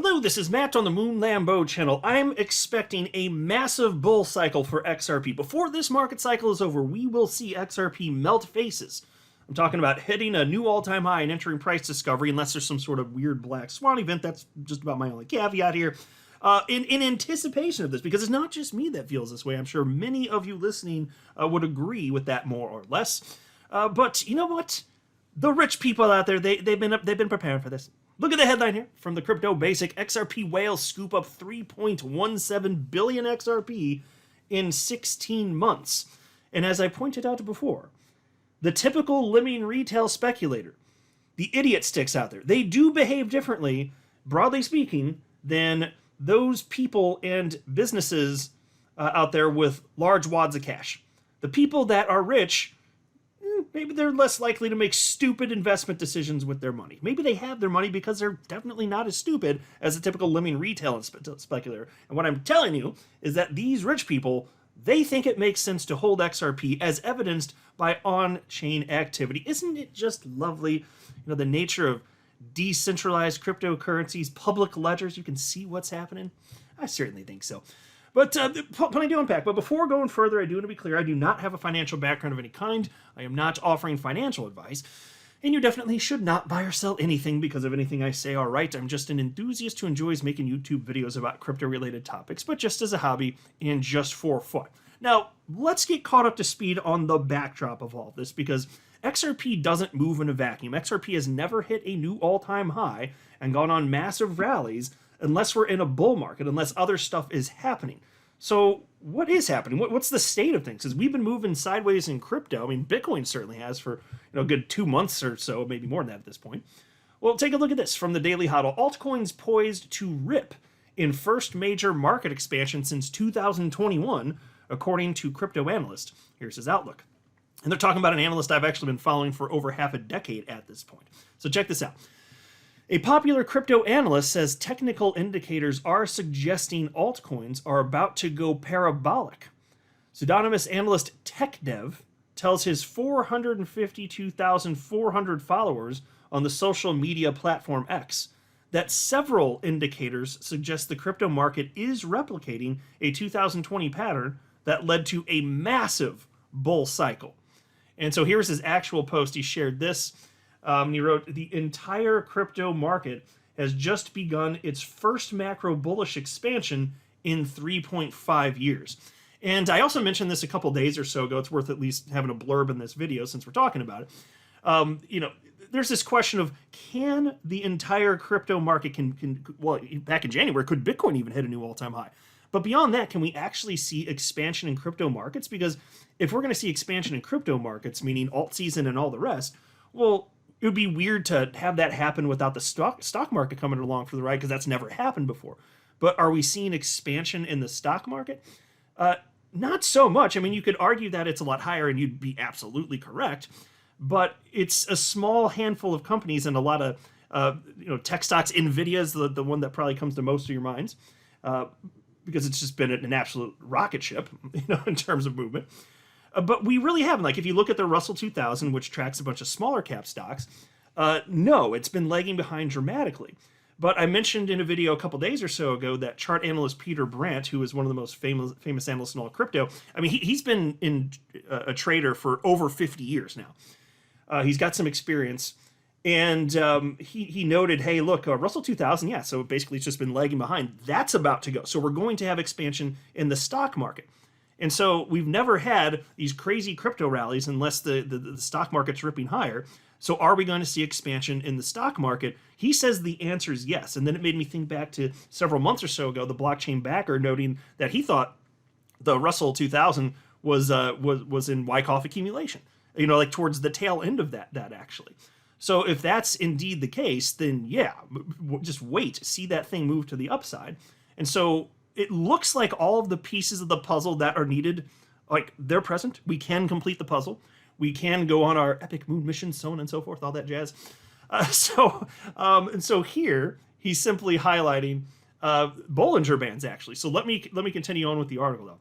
Hello, this is Matt on the Moon Lambo channel. I'm expecting a massive bull cycle for XRP. Before this market cycle is over, we will see XRP melt faces. I'm talking about hitting a new all-time high and entering price discovery, unless there's some sort of weird black swan event. That's just about my only caveat here. In anticipation of this, because it's not just me that feels this way. I'm sure many of you listening would agree with that more or less. But you know what? The rich people out there, they've been preparing for this. Look at the headline here from the Crypto Basic. XRP whales scoop up 3.17 billion XRP in 16 months. And as I pointed out before, the typical lemming retail speculator, the idiot sticks out there, they do behave differently, broadly speaking, than those people and businesses out there with large wads of cash. The people that are rich, maybe they're less likely to make stupid investment decisions with their money. Maybe they have their money because they're definitely not as stupid as a typical lemming retail speculator. And what I'm telling you is that these rich people, they think it makes sense to hold XRP as evidenced by on-chain activity. Isn't it just lovely? You know, the nature of decentralized cryptocurrencies, public ledgers, you can see what's happening. I certainly think so. But plenty to unpack. But before going further, I do want to be clear, I do not have a financial background of any kind. I am not offering financial advice. And you definitely should not buy or sell anything because of anything I say, all right? I'm just an enthusiast who enjoys making YouTube videos about crypto-related topics, but just as a hobby and just for fun. Now, let's get caught up to speed on the backdrop of all this, because XRP doesn't move in a vacuum. XRP has never hit a new all-time high and gone on massive rallies unless we're in a bull market, unless other stuff is happening. So what is happening? What's the state of things? Because we've been moving sideways in crypto. I mean, Bitcoin certainly has for a good 2 months or so, maybe more than that at this point. Well, take a look at this from the Daily Hodl. Altcoins poised to rip in first major market expansion since 2021, according to Crypto Analyst. Here's his outlook. And they're talking about an analyst I've actually been following for over half a decade at this point. So check this out. A popular crypto analyst says technical indicators are suggesting altcoins are about to go parabolic. Pseudonymous analyst TechDev tells his 452,400 followers on the social media platform X that several indicators suggest the crypto market is replicating a 2020 pattern that led to a massive bull cycle. And so here's his actual post. He shared this. He wrote, the entire crypto market has just begun its first macro bullish expansion in 3.5 years. And I also mentioned this a couple days or so ago. It's worth at least having a blurb in this video since we're talking about it. There's this question of, can the entire crypto market, well, back in January, could Bitcoin even hit a new all-time high? But beyond that, can we actually see expansion in crypto markets? Because if we're going to see expansion in crypto markets, meaning alt season and all the rest, well, it would be weird to have that happen without the stock market coming along for the ride, because that's never happened before. But are we seeing expansion in the stock market? Not so much. I mean, you could argue that it's a lot higher, and you'd be absolutely correct. But it's a small handful of companies and a lot of tech stocks. Nvidia is the one that probably comes to most of your minds, because it's just been an absolute rocket ship, in terms of movement. But we really haven't. Like, if you look at the Russell 2000, which tracks a bunch of smaller cap stocks, no, it's been lagging behind dramatically. But I mentioned in a video a couple days or so ago that chart analyst Peter Brandt, who is one of the most famous analysts in all crypto, I mean, he's been a trader for over 50 years now. He's got some experience. And he noted, hey, look, Russell 2000, yeah, so basically it's just been lagging behind. That's about to go. So we're going to have expansion in the stock market. And so we've never had these crazy crypto rallies unless the stock market's ripping higher. So are we going to see expansion in the stock market? He says the answer is yes. And then it made me think back to several months or so ago, the blockchain backer noting that he thought the Russell 2000 was in Wyckoff accumulation, like towards the tail end of that actually. So if that's indeed the case, then yeah, just wait, see that thing move to the upside. And so it looks like all of the pieces of the puzzle that are needed, like, they're present. We can complete the puzzle. We can go on our epic moon mission, so on and so forth, all that jazz. And so here he's simply highlighting Bollinger Bands, actually. So let me continue on with the article, though.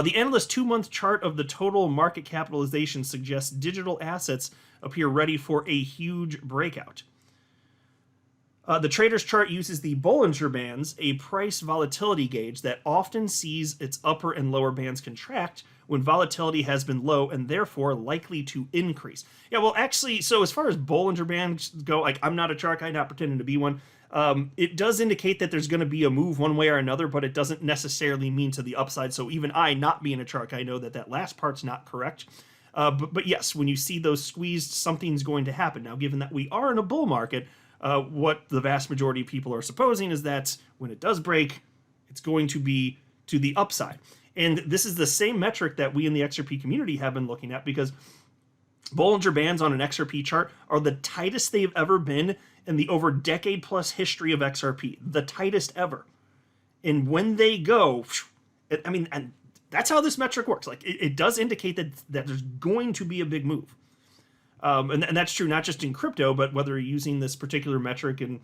The analyst's 2-month chart of the total market capitalization suggests digital assets appear ready for a huge breakout. The trader's chart uses the Bollinger Bands, a price volatility gauge that often sees its upper and lower bands contract when volatility has been low and therefore likely to increase. Yeah, well, actually, so as far as Bollinger Bands go, like, I'm not a chart guy, not pretending to be one. It does indicate that there's going to be a move one way or another, but it doesn't necessarily mean to the upside. So even I, not being a chart guy, know that that last part's not correct. But yes, when you see those squeezed, something's going to happen. Now, given that we are in a bull market, what the vast majority of people are supposing is that when it does break, it's going to be to the upside. And this is the same metric that we in the XRP community have been looking at, because Bollinger Bands on an XRP chart are the tightest they've ever been in the over decade plus history of XRP. The tightest ever. And when they go, I mean, and that's how this metric works. Like, it does indicate that there's going to be a big move. And that's true not just in crypto, but whether you're using this particular metric in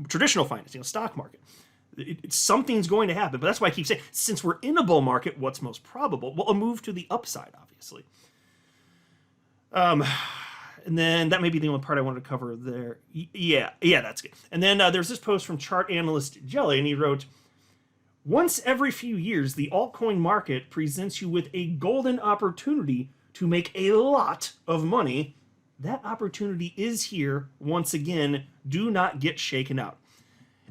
traditional finance, stock market. Something's going to happen. But that's why I keep saying, since we're in a bull market, what's most probable? Well, a move to the upside, obviously. And then that may be the only part I wanted to cover there. Yeah, that's good. And then there's this post from chart analyst Jelly, and he wrote, once every few years, the altcoin market presents you with a golden opportunity to make a lot of money. That opportunity is here once again. Do not get shaken out.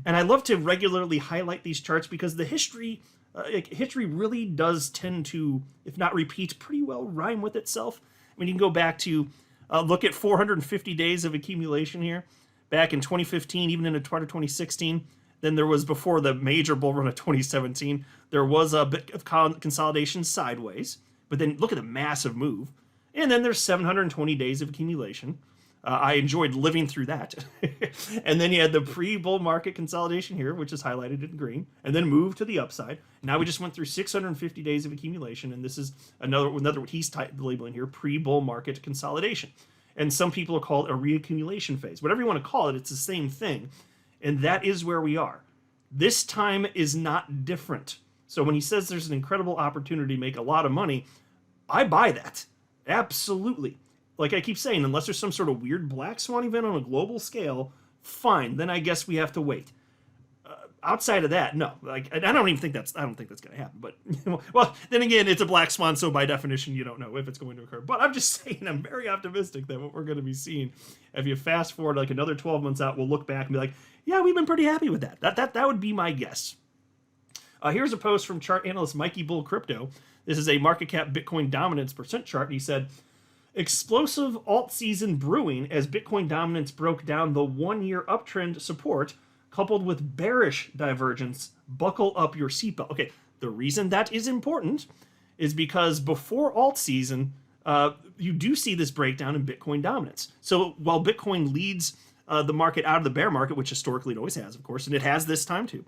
And I love to regularly highlight these charts because the history really does tend to, if not repeat, pretty well rhyme with itself. I mean, you can go back to look at 450 days of accumulation here back in 2015, even into 2016. Then there was, before the major bull run of 2017, there was a bit of consolidation sideways. But then look at the massive move. And then there's 720 days of accumulation. I enjoyed living through that. And then you had the pre-bull market consolidation here, which is highlighted in green, and then moved to the upside. Now we just went through 650 days of accumulation, and this is another what he's labeling here, pre-bull market consolidation. And some people call it a reaccumulation phase. Whatever you want to call it, it's the same thing. And that is where we are. This time is not different. So when he says there's an incredible opportunity to make a lot of money, I buy that. Absolutely. Like I keep saying, unless there's some sort of weird black swan event on a global scale, fine. Then I guess we have to wait. Outside of that, no. Like, I don't think that's going to happen. But well, then again, it's a black swan, so by definition, you don't know if it's going to occur. But I'm just saying, I'm very optimistic that what we're going to be seeing, if you fast forward like another 12 months out, we'll look back and be like, yeah, we've been pretty happy with that. That would be my guess. Here's a post from chart analyst Mikey Bull Crypto. This is a market cap Bitcoin dominance percent chart, and he said, explosive alt season brewing as Bitcoin dominance broke down the 1-year uptrend support coupled with bearish divergence. Buckle up your seatbelt. Okay, the reason that is important is because before alt season, you do see this breakdown in Bitcoin dominance. So while Bitcoin leads the market out of the bear market, which historically it always has, of course, and it has this time too,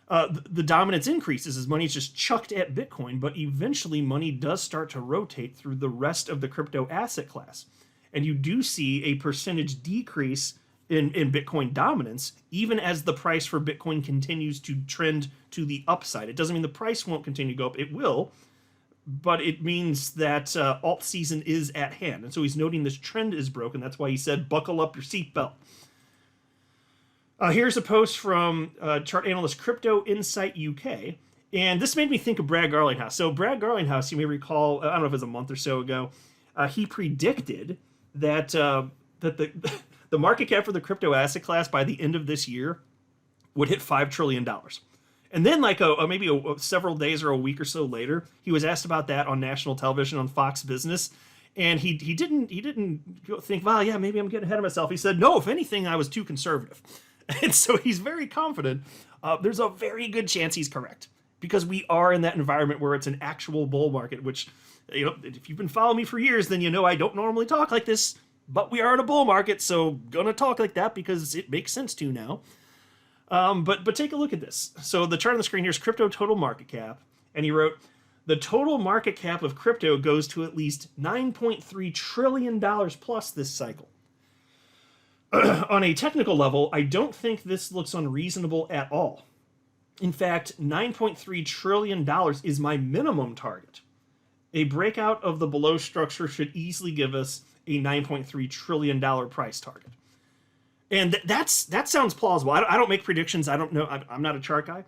the dominance increases as money is just chucked at Bitcoin, but eventually money does start to rotate through the rest of the crypto asset class. And you do see a percentage decrease in Bitcoin dominance, even as the price for Bitcoin continues to trend to the upside. It doesn't mean the price won't continue to go up. It will, but it means that alt season is at hand. And so he's noting this trend is broken. That's why he said, buckle up your seatbelt. Here's a post from chart analyst Crypto Insight UK. And this made me think of Brad Garlinghouse. So Brad Garlinghouse, you may recall, I don't know if it was a month or so ago, he predicted that the market cap for the crypto asset class by the end of this year would hit $5 trillion. And then like maybe several days or a week or so later, he was asked about that on national television on Fox Business. And he didn't think, well, yeah, maybe I'm getting ahead of myself. He said, no, if anything, I was too conservative. And so he's very confident. There's a very good chance he's correct, because we are in that environment where it's an actual bull market, which, if you've been following me for years, then you know I don't normally talk like this, but we are in a bull market, so gonna talk like that because it makes sense to now. But take a look at this. So the chart on the screen here is crypto total market cap, and he wrote, the total market cap of crypto goes to at least $9.3 trillion plus this cycle. On a technical level, I don't think this looks unreasonable at all. In fact, $9.3 trillion is my minimum target. A breakout of the below structure should easily give us a $9.3 trillion price target. And that sounds plausible. I don't make predictions. I don't know. I'm not a chart guy,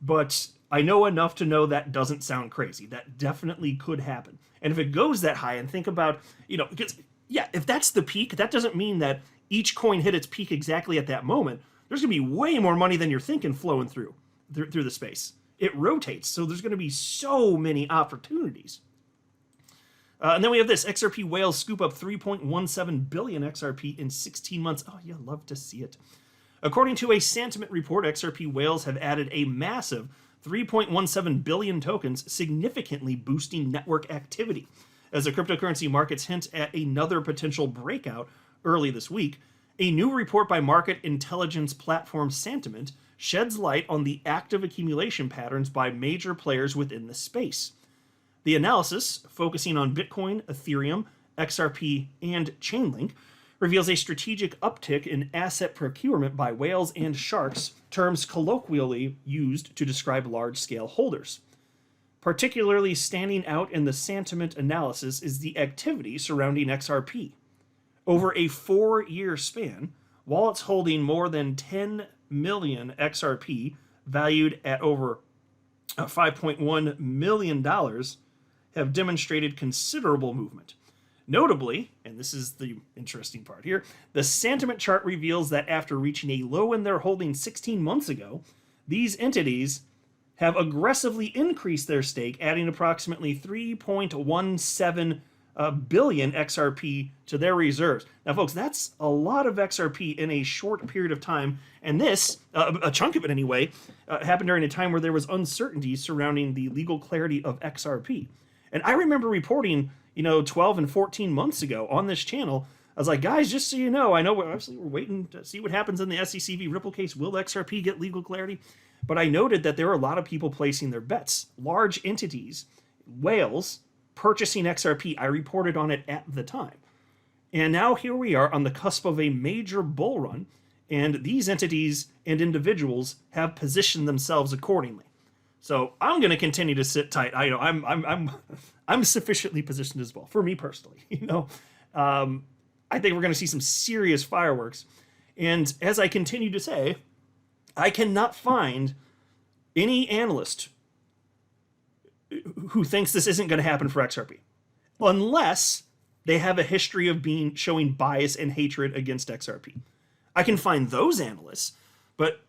but I know enough to know that doesn't sound crazy. That definitely could happen. And if it goes that high, and think about, because yeah, if that's the peak, that doesn't mean that each coin hit its peak exactly at that moment. There's going to be way more money than you're thinking flowing through the space. It rotates, so there's going to be so many opportunities. And then we have this XRP whales scoop up 3.17 billion XRP in 16 months. Oh, you love to see it. According to a sentiment report, XRP whales have added a massive 3.17 billion tokens, significantly boosting network activity. As the cryptocurrency markets hint at another potential breakout early this week, a new report by market intelligence platform Sentiment sheds light on the active accumulation patterns by major players within the space. The analysis, focusing on Bitcoin, Ethereum, XRP, and Chainlink, reveals a strategic uptick in asset procurement by whales and sharks, terms colloquially used to describe large-scale holders. Particularly standing out in the sentiment analysis is the activity surrounding XRP. Over a 4-year span, wallets holding more than 10 million XRP, valued at over $5.1 million, have demonstrated considerable movement. Notably, and this is the interesting part here, the sentiment chart reveals that after reaching a low in their holdings 16 months ago, these entities have aggressively increased their stake, adding approximately 3.17 billion XRP to their reserves. Now, folks, that's a lot of XRP in a short period of time, and this, a chunk of it anyway, happened during a time where there was uncertainty surrounding the legal clarity of XRP. And I remember reporting, 12 and 14 months ago on this channel, I was like, guys, just so you know, I know obviously we're waiting to see what happens in the SEC v. Ripple case. Will XRP get legal clarity? But I noted that there are a lot of people placing their bets. Large entities, whales, purchasing XRP. I reported on it at the time. And now here we are on the cusp of a major bull run, and these entities and individuals have positioned themselves accordingly. So I'm going to continue to sit tight. I know I'm sufficiently positioned as well, for me personally. I think we're going to see some serious fireworks. And as I continue to say, I cannot find any analyst who thinks this isn't going to happen for XRP, unless they have a history of showing bias and hatred against XRP. I can find those analysts, but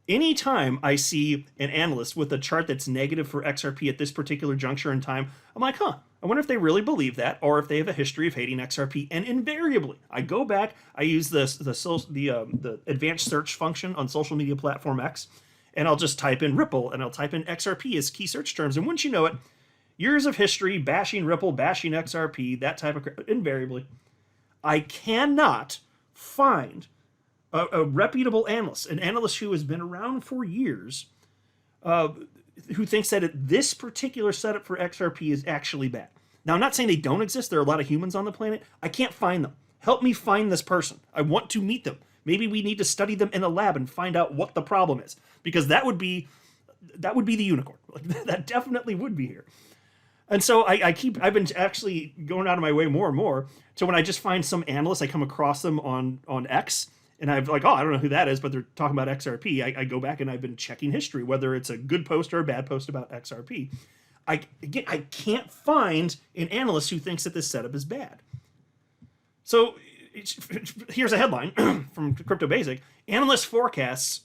anytime I see an analyst with a chart that's negative for XRP at this particular juncture in time, I'm like, I wonder if they really believe that, or if they have a history of hating XRP. And invariably, I go back, I use the advanced search function on social media platform X, and I'll just type in Ripple, and I'll type in XRP as key search terms. And wouldn't you know it, years of history, bashing Ripple, bashing XRP, that type of invariably, I cannot find a reputable analyst, an analyst who has been around for years, who thinks that this particular setup for XRP is actually bad. Now, I'm not saying they don't exist. There are a lot of humans on the planet. I can't find them. Help me find this person. I want to meet them. Maybe we need to study them in a lab and find out what the problem is, because that would be the unicorn. That definitely would be here. And so I've been actually going out of my way more and more. So when I just find some analysts, I come across them on X, and I'm like, I don't know who that is, but they're talking about XRP. I go back and I've been checking history, whether it's a good post or a bad post about XRP. I can't find an analyst who thinks that this setup is bad. So here's a headline from Crypto Basic. Analyst forecasts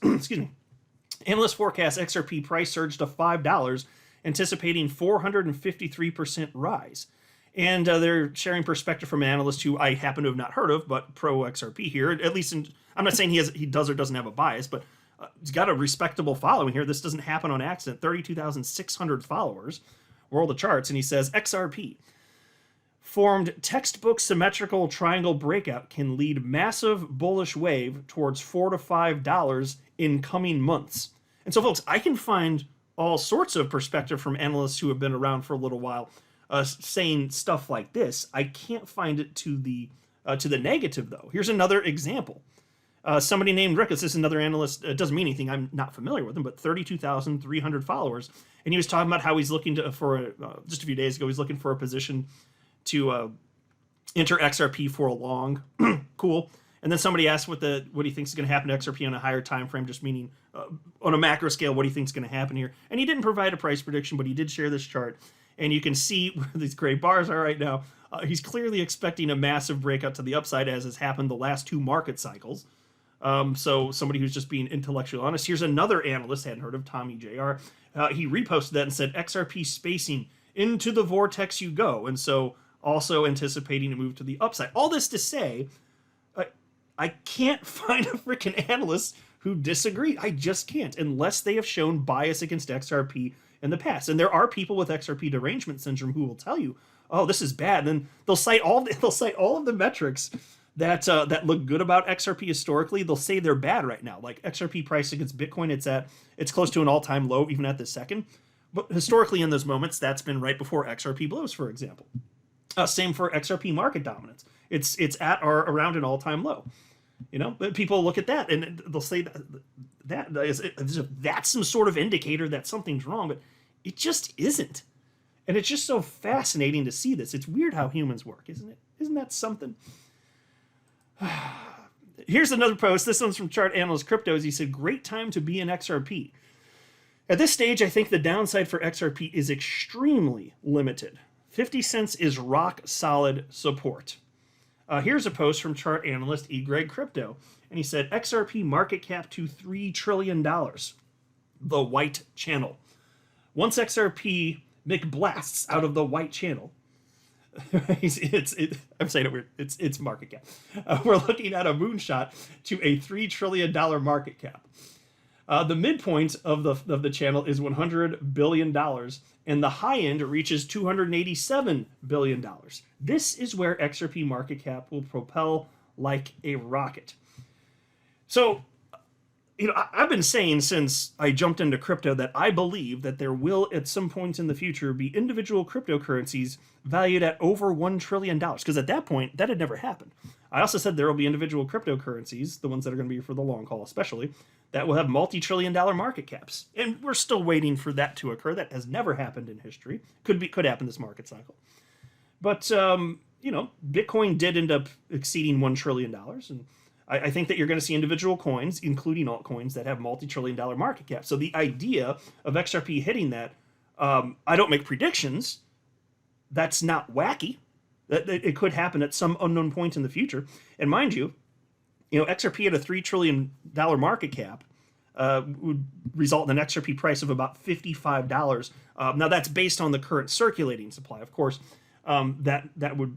XRP price surge to $5, anticipating 453% rise. And they're sharing perspective from an analyst who I happen to have not heard of, but pro XRP here. At least, I'm not saying he does or doesn't have a bias, but he's got a respectable following here. This doesn't happen on accident. 32,600 followers, world of charts, and he says XRP formed textbook symmetrical triangle breakout can lead massive bullish wave towards $4 to $5 in coming months. And so, folks, I can find all sorts of perspective from analysts who have been around for a little while, saying stuff like this. I can't find it to the negative, though. Here's another example. Somebody named Rick, this is another analyst, it doesn't mean anything, I'm not familiar with him, but 32,300 followers. And he was talking about how he's looking just a few days ago, he's looking for a position to enter XRP for a long. Cool. And then somebody asked what do you think is going to happen to XRP on a higher time frame, just meaning on a macro scale, what do you think is going to happen here? And he didn't provide a price prediction, but he did share this chart. And you can see where these gray bars are right now. He's clearly expecting a massive breakout to the upside, as has happened the last 2 market cycles. So somebody who's just being intellectually honest. Here's another analyst, hadn't heard of, Tommy JR. He reposted that and said, XRP spacing, into the vortex you go. And so also anticipating a move to the upside. All this to say, I can't find a freaking analyst who disagree. I just can't, unless they have shown bias against XRP in the past. And there are people with XRP derangement syndrome who will tell you, oh, this is bad. And then they'll cite all of the metrics that look good about XRP historically. They'll say they're bad right now. Like XRP price against Bitcoin, it's close to an all-time low even at this second. But historically in those moments, that's been right before XRP blows, for example. Same for XRP market dominance. It's at or around an all-time low. You know, but people look at that and they'll say that's some sort of indicator that something's wrong, but it just isn't. And it's just so fascinating to see this. It's weird how humans work, isn't it? Isn't that something? Here's another post. This one's from Chart Analyst Cryptos. He said, great time to be in XRP. At this stage, I think the downside for XRP is extremely limited. 50 cents is rock solid support. Here's a post from Chart Analyst Greg Crypto, and he said, XRP market cap to $3 trillion. The white channel. Once XRP McBlasts out of the white channel, I'm saying it weird. It's market cap. We're looking at a moonshot to a $3 trillion market cap. The midpoint of the channel is $100 billion, and the high end reaches $287 billion. This is where XRP market cap will propel like a rocket. So, you know, I've been saying since I jumped into crypto that I believe that there will, at some point in the future, be individual cryptocurrencies valued at over $1 trillion. Because at that point, that had never happened. I also said there will be individual cryptocurrencies, the ones that are going to be for the long haul especially, that will have multi-trillion-dollar market caps. And we're still waiting for that to occur. That has never happened in history. Could happen this market cycle. But, you know, Bitcoin did end up exceeding $1 trillion. And I think that you're going to see individual coins, including altcoins, that have multi-trillion-dollar market caps. So the idea of XRP hitting that, I don't make predictions. That's not wacky. It could happen at some unknown point in the future. And mind you, XRP at a $3 trillion market cap would result in an XRP price of about $55. Now that's based on the current circulating supply. Of course, it would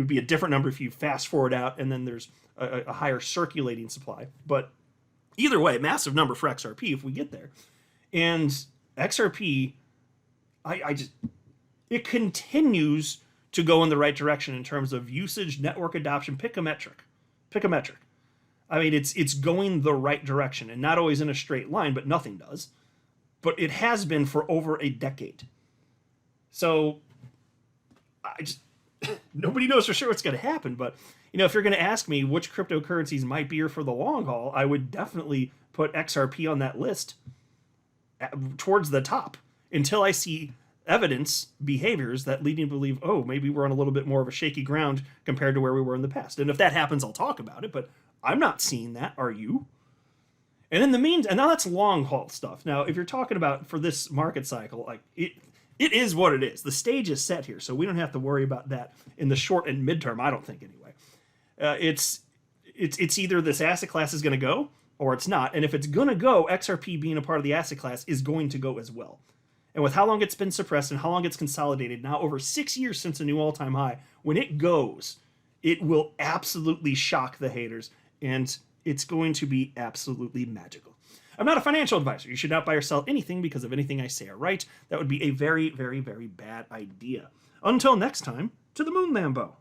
be a different number if you fast forward out and then there's a higher circulating supply. But either way, massive number for XRP if we get there. And XRP, it continues to go in the right direction in terms of usage, network adoption. Pick a metric. I mean, it's going the right direction, and not always in a straight line, but nothing does. But it has been for over a decade. So nobody knows for sure what's going to happen. But if you're going to ask me which cryptocurrencies might be here for the long haul, I would definitely put XRP on that list towards the top until I see evidence, behaviors that lead me to believe, oh, maybe we're on a little bit more of a shaky ground compared to where we were in the past. And if that happens, I'll talk about it, but I'm not seeing that. Are you? And in the meantime, and now that's long haul stuff. Now, if you're talking about for this market cycle, like it is what it is. The stage is set here, so we don't have to worry about that in the short and midterm, I don't think anyway. It's either this asset class is going to go or it's not. And if it's going to go, XRP being a part of the asset class is going to go as well. And with how long it's been suppressed and how long it's consolidated, now over 6 years since a new all-time high, when it goes, it will absolutely shock the haters, and it's going to be absolutely magical. I'm not a financial advisor. You should not buy or sell anything because of anything I say or write. That would be a very, very, very bad idea. Until next time, to the moon, Lambo.